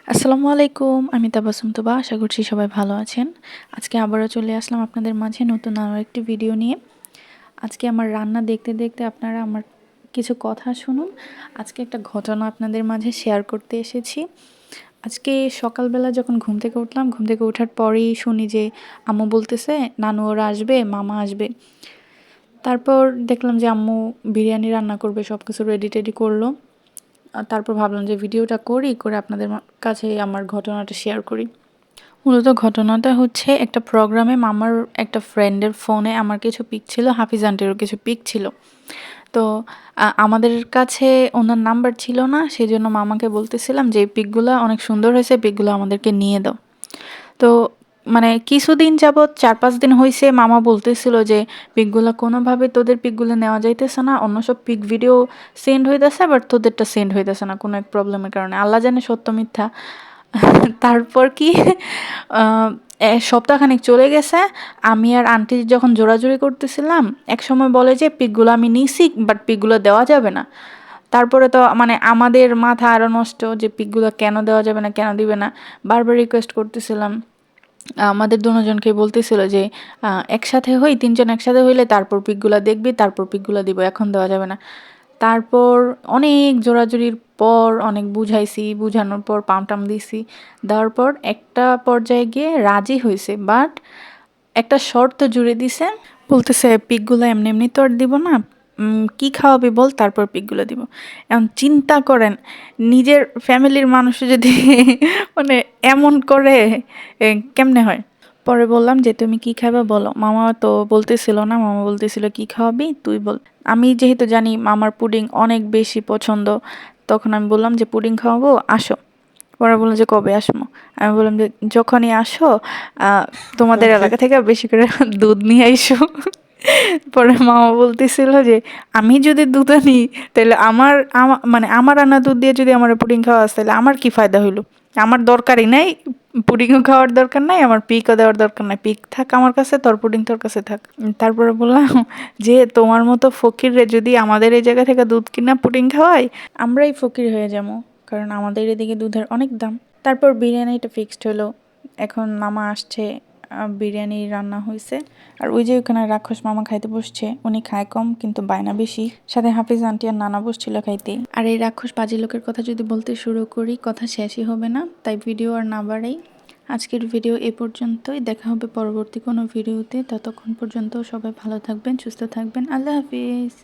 আসসালামু আলাইকুম। আমি তাবাসসুম তুবা। আশা করছি সবাই ভালো আছেন। আজকে আবারও চলে আসলাম আপনাদের মাঝে নতুন আরও একটি ভিডিও নিয়ে। আজকে আমার রান্না দেখতে দেখতে আপনারা আমার কিছু কথা শুনুন। আজকে একটা ঘটনা আপনাদের মাঝে শেয়ার করতে এসেছি। আজকে সকালবেলা যখন ঘুম থেকে উঠলাম, ঘুম থেকে ওঠার পরেই শুনি যে আম্মু বলতেছে নানু ওরা আসবে, মামা আসবে। তারপর দেখলাম যে আম্মু বিরিয়ানি রান্না করবে, সব কিছু রেডি টেডি করলো। তারপর ভাবলাম যে ভিডিওটা করে আপনাদের কাছে আমার ঘটনাটা শেয়ার করি। মূলত ঘটনাটা হচ্ছে একটা প্রোগ্রামে মামার একটা ফ্রেন্ডের ফোনে আমার কিছু পিক ছিল, হাফিজ আন্টিরও কিছু পিক ছিল। তো আমাদের কাছে ওনার নাম্বার ছিল না, সেই জন্য মামাকে বলতেছিলাম যে এই পিকগুলো অনেক সুন্দর হয়েছে, পিকগুলো আমাদেরকে নিয়ে দাও। তো মানে কিছুদিন যাবৎ ৪-৫ দিন হইছে মামা বলতেছিল যে পিকগুলা কোনোভাবে তোদের পিকগুলো নেওয়া যাইতেছে না, অন্য সব পিক ভিডিও সেন্ড হইতেছে বাট তোদেরটা সেন্ড হইতেছে না কোনো এক প্রবলেমের কারণে। আল্লাহ জানে সত্য মিথ্যা। তারপর কি সপ্তাহখানেক চলে গেছে। আমি আর আন্টি যখন জোরাজুরি করতেছিলাম, একসময় বলে যে পিকগুলো আমি নিছি বাট পিকগুলো দেওয়া যাবে না। তারপরে তো মানে আমাদের মাথা আরও নষ্ট যে পিকগুলো কেন দেওয়া যাবে না, কেন দিবে না। বারবার রিকোয়েস্ট করতেছিলাম। আমাদের দুজনকে বলতেছিল যে একসাথে হই, ৩ জন একসাথে হইলে তারপর পিকগুলা দেখবি, তারপর পিকগুলা দিব, এখন দেওয়া যাবে না। তারপর অনেক জোরাজুরির পর অনেক বুঝাইছি, বুঝানোর পর পাম-টাম দিছি। দেওয়ার পর একটা পর্যায়ে গিয়ে রাজি হইছে, বাট একটা শর্ত জুড়ে দিছে। বলতেছে পিকগুলো এমনি এমনি তো আর দিব না, কি খাওয়াবি বল, তারপর পিকগুলো দিব। এখন চিন্তা করেন, নিজের ফ্যামিলির মানুষ যদি মানে এমন করে, কেমনে হয়। পরে বললাম যে তুমি কি খাবে বলো। মামা তো বলতেছিল না, মামা বলতেছিল কি খাওয়াবি তুই বল। আমি যেহেতু জানি মামার পুডিং অনেক বেশি পছন্দ, তখন আমি বললাম যে পুডিং খাওয়াবো, আসো। পরে বললো যে কবে আসবো। আমি বললাম যে যখনই আসো তোমাদের এলাকা থেকে বেশি করে দুধ নিয়ে আইসো। পরে মামা বলতেছিল যে আমি যদি দুধ আনি তাহলে মানে আমার আনা দুধ দিয়ে যদি আমার পুডিং খাওয়া আসে তাহলে আমার কি ফায়দা হইলো। আমার দরকারই নাই, পুডিংও খাওয়ার দরকার নাই, আমার পিকও দেওয়ার দরকার নাই। পিক থাক আমার কাছে, তোর পুডিং তোর কাছে থাক। তারপরে বললাম যে তোমার মতো ফকিররে যদি আমাদের এই জায়গা থেকে দুধ কিনা পুডিং খাওয়াই, আমরাই ফকির হয়ে যাবো, কারণ আমাদের এদিকে দুধের অনেক দাম। তারপর বিরিয়ানিটা ফিক্সড হলো। এখন মামা আসছে, বিরিয়ানি রান্না হয়েছে। আর ওই যে ওখানে রাক্ষস মামা খাইতে বসছে, উনি খায় কম কিন্তু বায়না বেশি। সাথে হাফিজ আন্টি আর নানা বসছিল খাইতে। আর এই রাক্ষস বাজি লোকের কথা যদি বলতে শুরু করি কথা শেষই হবে না, তাই ভিডিও আর না বাড়াই। আজকের ভিডিও এ পর্যন্তই। দেখা হবে পরবর্তী কোনো ভিডিওতে। ততক্ষণ পর্যন্ত সবাই ভালো থাকবেন, সুস্থ থাকবেন। আল্লাহ হাফিজ।